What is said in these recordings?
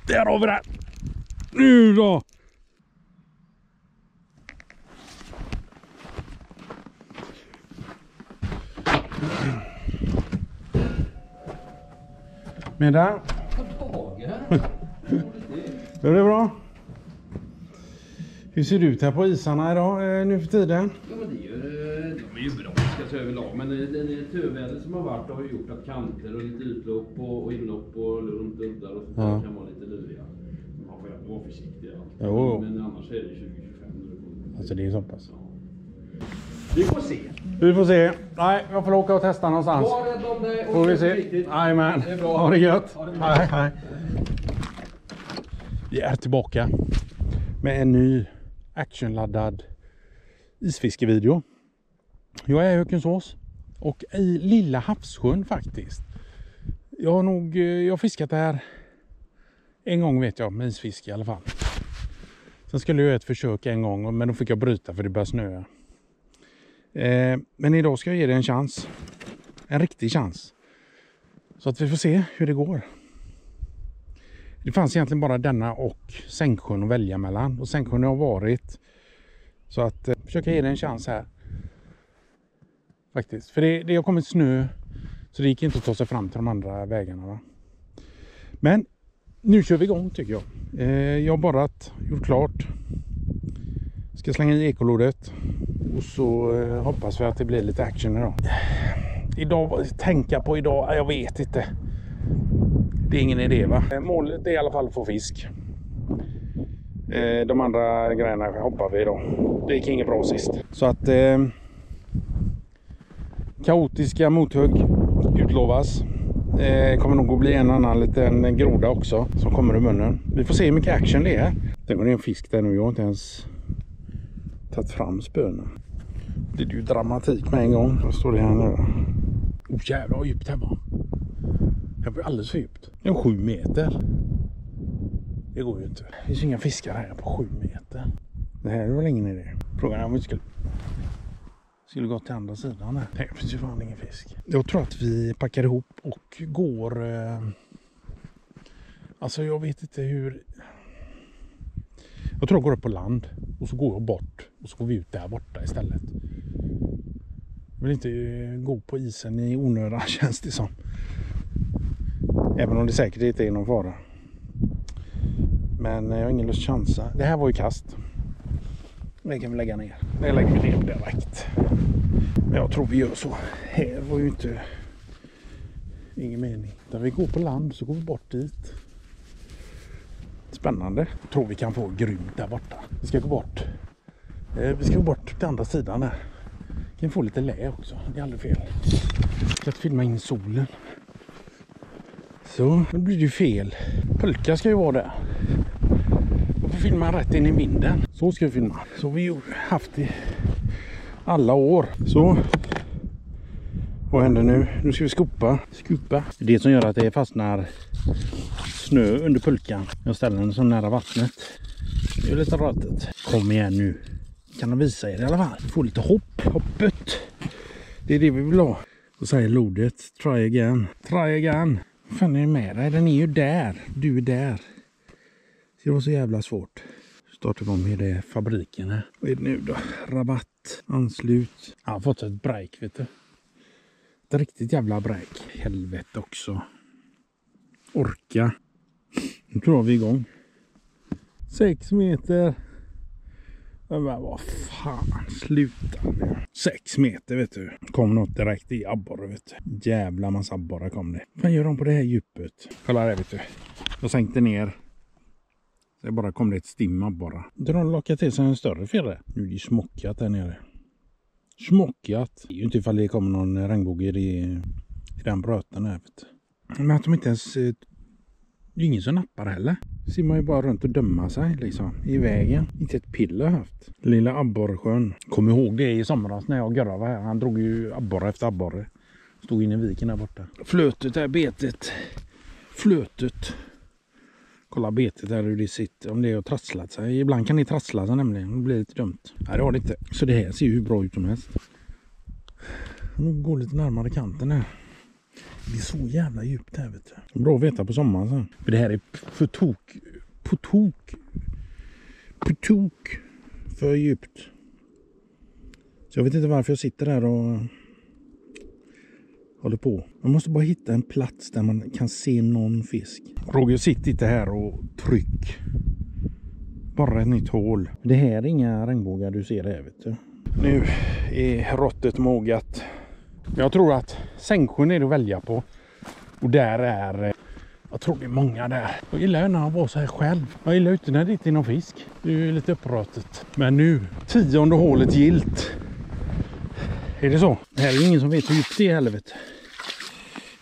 Där har vi det. Nu då. Middag. Det är bra. Hur ser det ut här på isarna idag nu för tiden? Ja, men de är ju bra, ska säga överlag. Men det töväder som har varit har gjort att kanter och lite utlopp och inlopp och runt uddar och sånt där kan vara lite luriga. Man får vara försiktig. Jo. Men annars är det 2025. Alltså det är så pass. Ja. Vi får se. Vi får se. Nej, jag får åka och testa någonstans. Var rädd om dig. Får vi se. Jajamän. Det är bra. Ha det gött. Ha det bra. Hej. Vi är tillbaka med en ny actionladdad isfiskevideo. Jag är i Hökensås och i Lilla Havssjön faktiskt. Jag har fiskat här en gång vet jag med isfiske i alla fall. Sen skulle jag göra ett försök en gång men då fick jag bryta för det började snöa. Men idag ska jag ge det en chans. En riktig chans. Så att vi får se hur det går. Det fanns egentligen bara denna och Sänksjön att välja mellan. Och Sänksjön har varit. Så att försöka ge det en chans här. Faktiskt. För det har kommit snö. Så det gick inte att ta sig fram till de andra vägarna. Va? Men nu kör vi igång tycker jag. Jag har borrat. Gjort klart. Ska slänga i ekolodet. Och så hoppas vi att det blir lite action idag. Tänka på idag. Jag vet inte. Det är ingen idé va. Målet är i alla fall att få fisk. De andra grejerna hoppar vi idag. Det gick inget bra sist. Så att kaotiska mothugg utlovas. Kommer nog att bli en annan liten groda också som kommer ur munnen. Vi får se hur mycket action det är. Tänk om det är en fisk där nu. Jag har inte ens tagit fram spöna. Det är ju dramatik med en gång. Vad står det här nu då? Jävlar vad djupt här var. Det var alldeles för djupt. Det är 7 meter. Det går ju inte. Det finns inga fiskar här på 7 meter. Det här är väl ingen idé. Frågan är om vi skulle gå till andra sidan här. Det finns ju fan ingen fisk. Jag tror att vi packar ihop och går... Alltså jag vet inte hur... Jag tror jag går upp på land. Och så går jag bort. Och så går vi ut där borta istället. Jag vill inte gå på isen i onödan känns det som. Även om det säkert inte är någon fara. Men jag har ingen lust att chansa. Det här var ju kast. Det kan vi lägga ner. Det lägger vi ner direkt. Men jag tror vi gör så. Här var ju inte... Ingen mening. Där vi går på land så går vi bort dit. Spännande. Jag tror vi kan få grymt där borta. Vi ska gå bort. Vi ska gå bort till andra sidan där. Vi kan få lite lä också. Det är aldrig fel. Jag ska filma in solen. Så, nu blir det ju fel. Pulka ska ju vara där. Och få filma rätt in i vinden. Så ska vi filma. Så vi har haft i alla år. Så. Vad händer nu? Nu ska vi skupa. Det som gör att det fastnar snö under pulkan. Jag ställer den så nära vattnet. Det är lite rötet. Kom igen nu. Kan de visa er i alla fall. Få lite hoppet. Det är det vi vill ha. Och säger lodet. Try again. Vad fan är det med dig? Den är ju där. Du är där. Det var så jävla svårt. Startar vi med det fabriken här. Vad är det nu då? Rabatt. Anslut. Jag har fått ett break vet du. Ett riktigt jävla break. Helvete också. Orka. Nu tror vi igång. 6 meter. Men vad fan, sluta nu. 6 meter vet du. Kom något direkt i abborre vet du. Jävla massa abborre kom det. Vad gör de på det här djupet? Kolla där vet du. Jag sänkte ner. Så bara kom det ett stim abborre. De lockar till sig en större firre. Nu är det smockat där nere. Smockat. Det är ju inte ifall det kommer någon regnbåge i den bröten här vet du. Men att de inte ens... Det är ingen som nappar heller. Ser man ju bara runt och döma sig liksom. I vägen. Inte ett piller haft. Lilla abborrsjön. Kom ihåg det i somras när jag och Görra var här. Han drog ju abborre efter abborre. Stod inne i viken där borta. Flötet är betet. Flötet. Kolla betet där hur det sitter. Om det har trasslat sig. Ibland kan det trassla sig nämligen. Det blir lite dumt. Nej det har det inte. Så det här ser ju hur bra ut som helst. Nu går lite närmare kanten här. Det är så jävla djupt här, vet du. Bra att veta på sommaren sen. För det här är på tok för djupt. Så jag vet inte varför jag sitter där och håller på. Man måste bara hitta en plats där man kan se någon fisk. Roger, sitter inte här och tryck. Bara ett nytt hål. Det här är inga regnbågar du ser här, vet du. Nu är råttet mogat. Jag tror att Sänksjön är det att välja på. Och där är... Jag tror det är många där. Jag gillar när han var så här själv. Jag gillar inte när det inte är någon fisk. Det är ju lite upprötet. Men nu, 10:e hålet gilt. Är det så? Det här är ingen som vet hur djupt det är, helvete.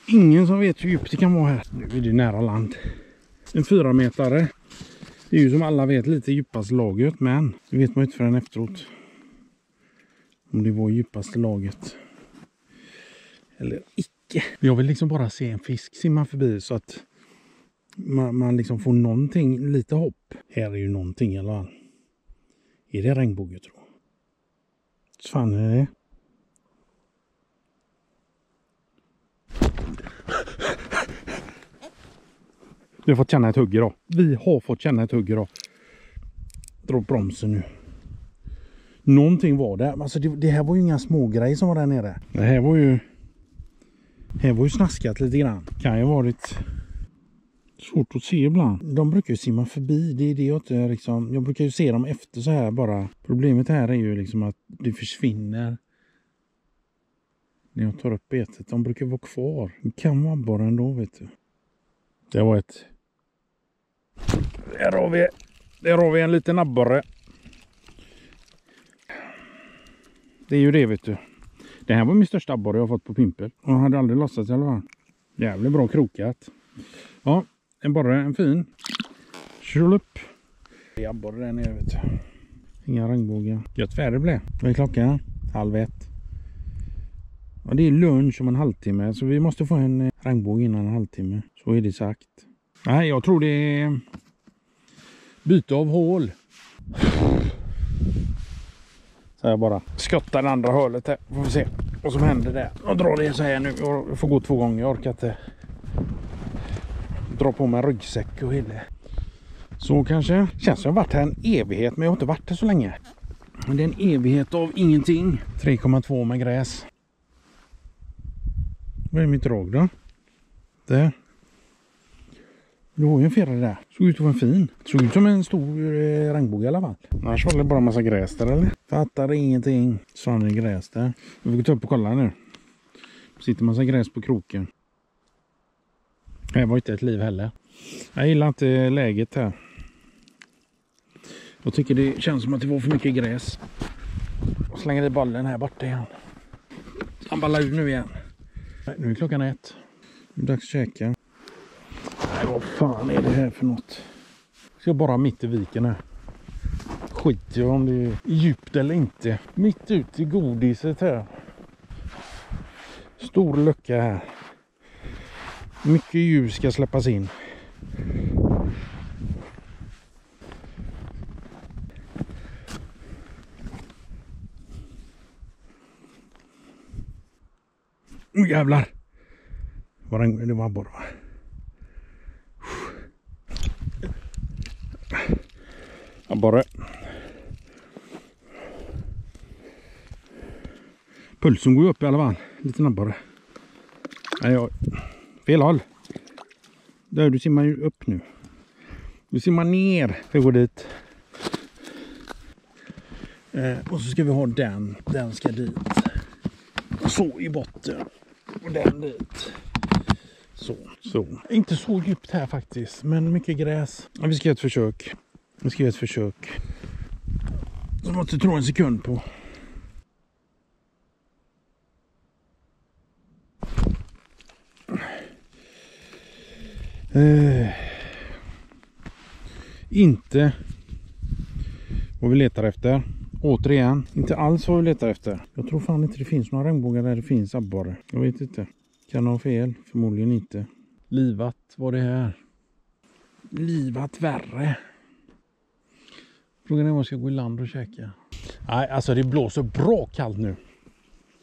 Ingen som vet hur djupt det kan vara här. Nu är det nära land. En 4-metare. Det är ju som alla vet lite djupaste laget. Men det vet man inte förrän efteråt. Om det var djupaste laget. Eller icke. Jag vill liksom bara se en fisk simma förbi så att man liksom får någonting, lite hopp. Här är ju någonting i alla fall. Är det regnbåge, tror jag? Så fan är det. Vi har fått känna ett hugg idag. Vi har fått känna ett hugg idag. Dra bromsen nu. Någonting var det. Alltså det här var ju inga små grejer som var där nere. Det här var ju snaskat lite grann. Kan ju ha varit svårt att se ibland. De brukar ju simma förbi. Det är det jag inte liksom... Jag brukar ju se dem efter så här bara. Problemet här är ju liksom att det försvinner när jag tar upp betet. De brukar vara kvar. Det kan vara bara ändå, vet du. Det var ett... Där har vi en liten abborre. Det är ju det, vet du. Det här var min största abborre jag har fått på pimpel. Och hade aldrig lossat i alla fall. Jävligt bra krokat. Ja, en borre, en fin. Kör upp. Det är abborre där nere, vet du. Inga regnbågar. Gött väder blev. Vad är klockan? 12:30. Ja, det är lunch om en halvtimme. Så vi måste få en regnbåge innan en halvtimme. Så är det sagt. Nej, jag tror det är byte av hål. Så jag bara skottar det andra hålet här. Får vi se vad som händer där. Jag drar det så här nu. Jag får gå 2 gånger. Jag orkar inte dra på mig en ryggsäck och hela. Så kanske. Känns som jag har varit här en evighet. Men jag har inte varit här så länge. Men det är en evighet av ingenting. 3,2 med gräs. Vad är mitt drag då? Där. Det var ju en fjärde där. Såg ut att vara en fin. Såg ut som en stor regnbåge i alla fall. Annars var det bara en massa gräs där, eller? Fattar ingenting. Sån är gräs där. Vi får ta upp och kolla nu. Det sitter en massa gräs på kroken. Det var inte ett liv heller. Jag gillar inte läget här. Jag tycker det känns som att det var för mycket gräs. Och slänger i bollen här borta igen. Han ballar ut nu igen. Nu är klockan 1. Det är dags att käka. Nej, vad fan är det här för något? Jag ska bara mitt i viken här. Skit jag om det är djupt eller inte. Mitt ut i godiset här. Stor lucka här. Mycket ljus ska släppas in. Jävlar. Det var bara. Abborre. Pulsen går upp i alla fall. Lite abborre. Nej, fel håll. Där, du simmar ju upp nu. Du simmar ner. Vi går dit. Och så ska vi ha den. Den ska dit. Så i botten. Och den dit. Så. Inte så djupt här faktiskt. Men mycket gräs. Ja, vi ska göra ett försök. Så måste jag tro en sekund på. Inte vad vi letar efter. Återigen, inte alls vad vi letar efter. Jag tror fan inte det finns några regnbågar där det finns abborre. Jag vet inte. Kan ha fel? Förmodligen inte. Livat var det här. Livat värre. Frågan är om jag ska gå i land och käka. Nej, alltså det blåser bra kallt nu.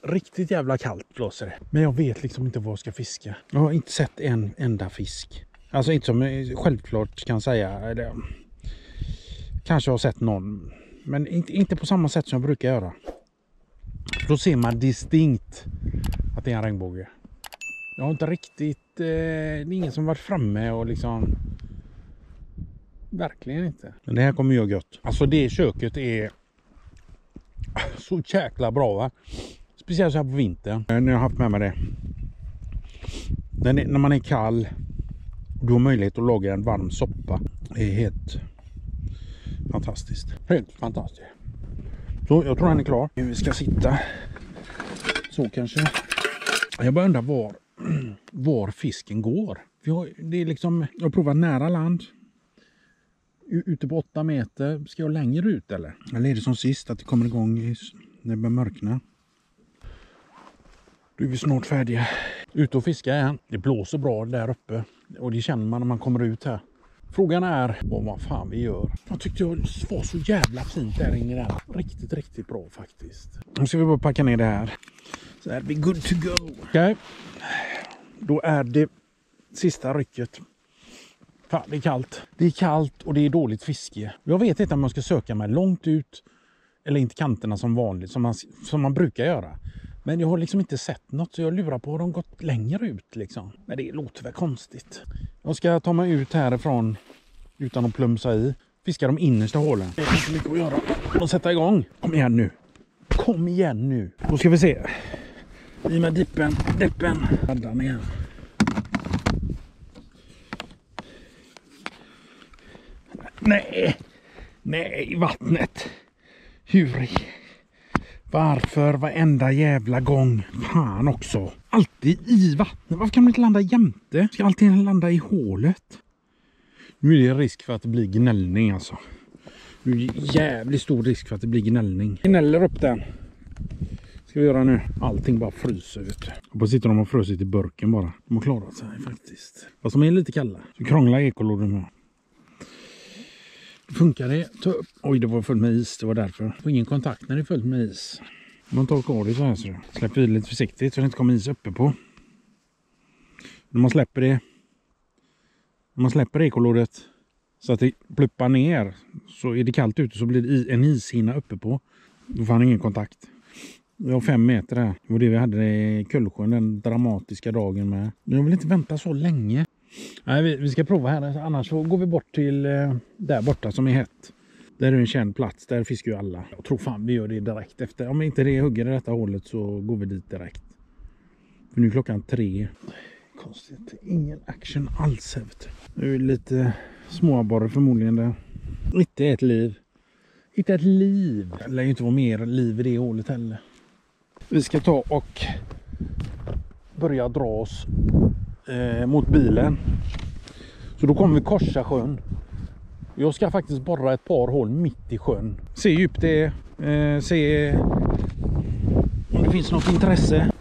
Riktigt jävla kallt blåser det. Men jag vet liksom inte vad jag ska fiska. Jag har inte sett en enda fisk. Alltså inte som jag självklart kan säga. Eller, kanske har sett någon. Men inte på samma sätt som jag brukar göra. Då ser man distinkt att det är en regnbåge. Jag har inte riktigt... det är ingen som varit framme och liksom... Verkligen inte. Men det här kommer ju gött. Alltså det köket är... så jäkla bra, va? Speciellt så här på vintern. När jag har haft med mig det. När man är kall. Och du har möjlighet att laga en varm soppa. Det är helt fantastiskt. Helt fantastiskt. Så jag tror den är klar. Vi ska sitta. Så kanske. Jag bara undrar var fisken går. Det är liksom, jag har provat nära land. Ute på 8 meter. Ska jag längre ut eller? Eller är det som sist att det kommer igång när det börjar mörkna? Då är vi snart färdiga. Ute och fiska igen. Det blåser bra där uppe. Och det känner man när man kommer ut här. Frågan är vad fan vi gör. Jag tyckte det var så jävla fint där inne där. Riktigt, riktigt bra faktiskt. Nu ska vi bara packa ner det här. Så är vi good to go. Okej. Då är det sista rycket. Fan, det är kallt. Det är kallt och det är dåligt fiske. Jag vet inte om man ska söka mig långt ut. Eller inte kanterna som vanligt. Som man brukar göra. Men jag har liksom inte sett något. Så jag lurar på att de gått längre ut liksom. Men det låter väl konstigt. Jag ska ta mig ut härifrån. Utan att plumsa i. Fiska de innersta hålen. Det är inte mycket att göra. Och sätta igång. Kom igen nu. Kom igen nu. Då ska vi se. I med dippen. Raddan igen. Nej, vattnet. Varför varenda jävla gång? Fan också. Alltid i vattnet. Varför kan man inte landa jämte? Ska alltid landa i hålet. Nu är det risk för att det blir gnällning alltså. Nu är det jävligt stor risk för att det blir gnällning. Gnäller upp den. Ska vi göra nu? Allting bara fryser ut. Och på sitter de och frösit i burken bara. De har klarat sig faktiskt. Vad som är lite kalla. Så krånglar ekolodden med. Funkar det? Oj, det var fullt med is. Det var därför. Får ingen kontakt när det är fullt med is. Man torkar av det så här så det. Släpper vid lite försiktigt så det inte kommer is uppe på. När man släpper ekolodet så att det pluppar ner så är det kallt ute så blir det en ishinna uppe på. Då får han ingen kontakt. Vi har 5 meter här. Det var det vi hade i Kullsjön den dramatiska dagen med. Men jag vill inte vänta så länge. Nej, vi ska prova här. Annars så går vi bort till där borta som är hett. Där är en känd plats. Där fiskar ju alla. Jag tror fan vi gör det direkt efter. Om inte det hugger i detta hållet så går vi dit direkt. För nu är klockan 3. Konstigt. Ingen action alls. Nu är det lite småborre förmodligen där. Inte ett liv. Inte ett liv. Det lär ju inte vara mer liv i det hålet heller. Vi ska ta och börja dra oss mot bilen. Så då kommer vi korsa sjön. Jag ska faktiskt borra ett par hål mitt i sjön. Se hur djupt det är. Se om det finns något intresse.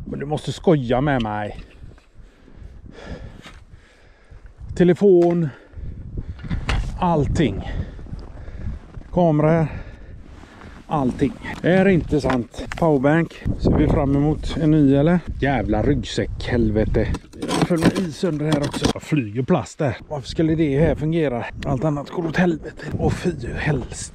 Men du måste skoja med mig. Telefon. Allting. Kameror. Allting. Är det inte sant? Powerbank. Ser vi fram emot en ny eller? Jävla ryggsäck, helvete. Jag följer med is under här också. Jag flyger plast där. Varför skulle det här fungera? Allt annat går åt helvete. Och fy helst.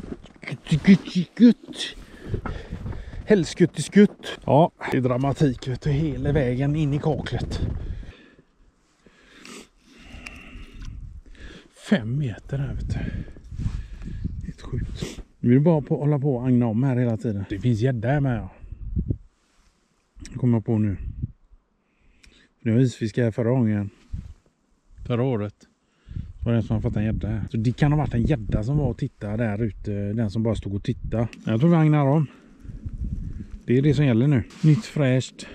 Helskuttiskutt. Ja, det är dramatik vet du. Hela vägen in i kaklet. 5 meter här vet du. Helt sjukt. Nu är det bara på att hålla på och agna om här hela tiden. Det finns gädda här med. Det kommer jag på nu. Nu har isfiskar här förra gången. Förra året. Så var det en som har fått en gädda här. Så det kan ha varit en gädda som var och tittade där ute. Den som bara stod och tittade. Jag tror vi agnar om. Det är det som gäller nu. Nytt fräscht.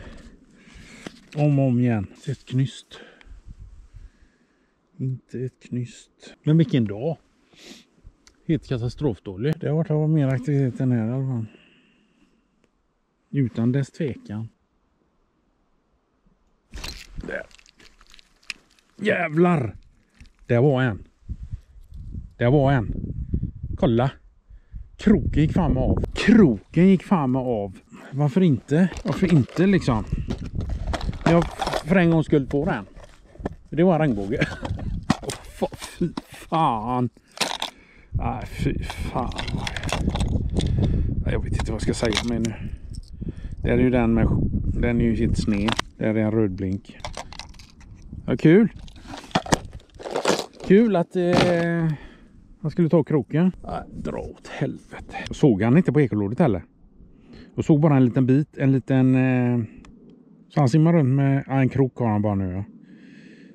Om och om igen. Ett knyst. Inte ett knyst. Men vilken dag. Helt katastrofdålig. Det har varit mer aktivitet än här i alla fall. Utan dess tvekan. Där. Jävlar! Det var en. Kolla. Kroken gick fan av. Kroken gick fan av. Varför inte? Varför inte liksom? Jag för en gång skulle få den. Det var en regnbåge. Fy fan. Nej, fy fan. Jag vet inte vad jag ska säga med nu. Det är ju den med... Den är ju helt sned. Det är en röd blink. Ja, kul. Kul att man skulle ta kroken. Dra åt helvete. Jag såg han inte på ekolådet heller. Jag såg bara en liten bit. En liten... Så han simmar runt med en krok har han bara nu. Ja.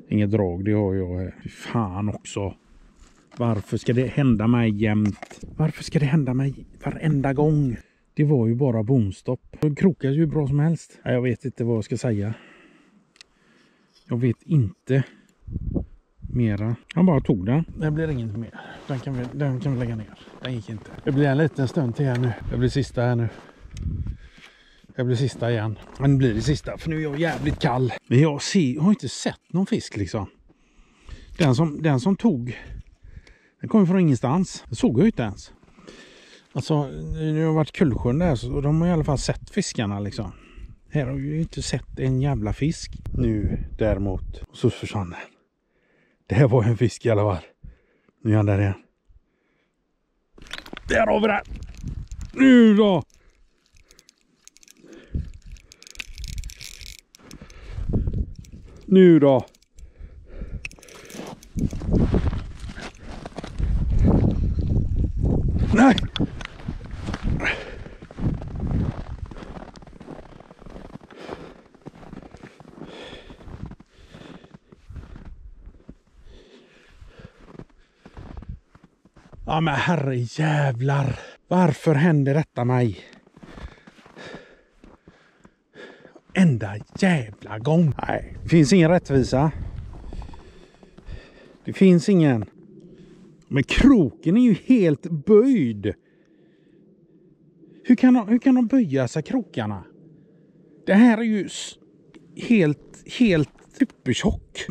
Inget drag, det har jag här. Fy fan också. Varför ska det hända mig jämt? Varför ska det hända mig varenda gång? Det var ju bara bomstopp. Det krokas ju bra som helst. Jag vet inte vad jag ska säga. Jag vet inte mera. Jag bara tog den. Det blir inget mer. Den kan vi lägga ner. Den gick inte. Det blir en liten stund till här nu. Det blir sista här nu. Det blir sista igen. Men det blir det sista. För nu är jag jävligt kall. Men jag har inte sett någon fisk liksom. Den som tog... Den kom från ingenstans. Det såg jag inte ens. Alltså, det har varit Kullsjön där. Så de har i alla fall sett fiskarna liksom. Här har jag ju inte sett en jävla fisk. Nu däremot. Och så försvann den. Det här var en fisk i alla fall. Nu är han där igen. Där har vi den. Nu då. Nu då. Nej. Ja men herre jävlar. Varför händer detta mig? Enda jävla gång. Nej, det finns ingen rättvisa. Det finns ingen. Men kroken är ju helt böjd. Hur kan de böja sig krokarna? Det här är ju helt supertjock.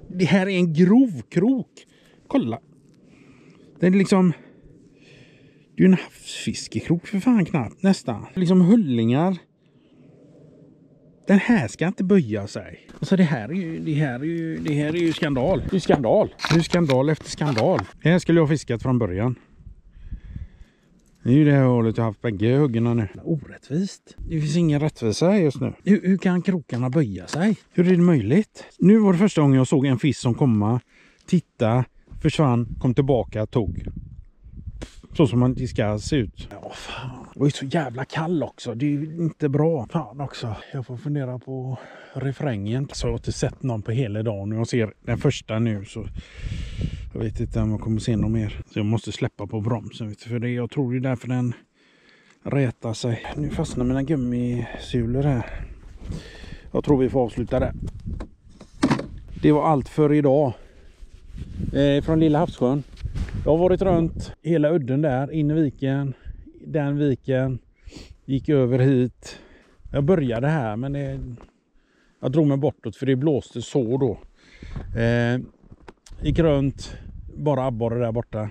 Det här är en grov krok. Kolla. Det är liksom... Det är ju en havsfiskekrok för fan knappt nästan. Liksom hullingar. Den här ska inte böja sig. Alltså det här är ju skandal. Det är skandal. Det är skandal efter skandal. Det här skulle jag ha fiskat från början. Det är ju det här hållet jag har haft bägge huggarna nu. Orättvist. Det finns ingen rättvisa just nu. Hur kan krokarna böja sig? Hur är det möjligt? Nu var det första gången jag såg en fisk som komma, titta, försvann, kom tillbaka, tog. Så som man ska se ut. Ja, fan. Det var ju så jävla kall också. Det är ju inte bra. Fan också. Jag får fundera på refrängen. Så jag har inte sett någon på hela dagen. Jag ser den första nu så... Jag vet inte om jag kommer se någon mer. Så jag måste släppa på bromsen. Vet du, för det, jag tror det är därför den rätar sig. Nu fastnar mina gummisulor här. Jag tror vi får avsluta det. Det var allt för idag. Från Lilla Havssjön. Jag har varit runt hela udden där, in i viken, den viken, gick över hit. Jag började här men jag drog mig bortåt för det blåste så då. Gick runt, bara abborre där borta.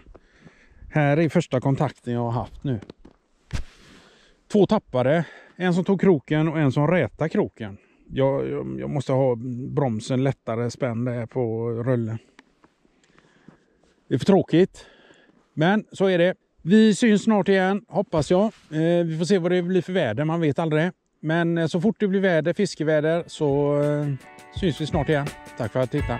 Här är första kontakten jag har haft nu. 2 tappare, en som tog kroken och en som rätade kroken. Jag måste ha bromsen lättare spänd där på rullen. Det är för tråkigt. Men så är det. Vi syns snart igen, hoppas jag. Vi får se vad det blir för väder, man vet aldrig. Men så fort det blir väder, fiskeväder, så syns vi snart igen. Tack för att du tittade.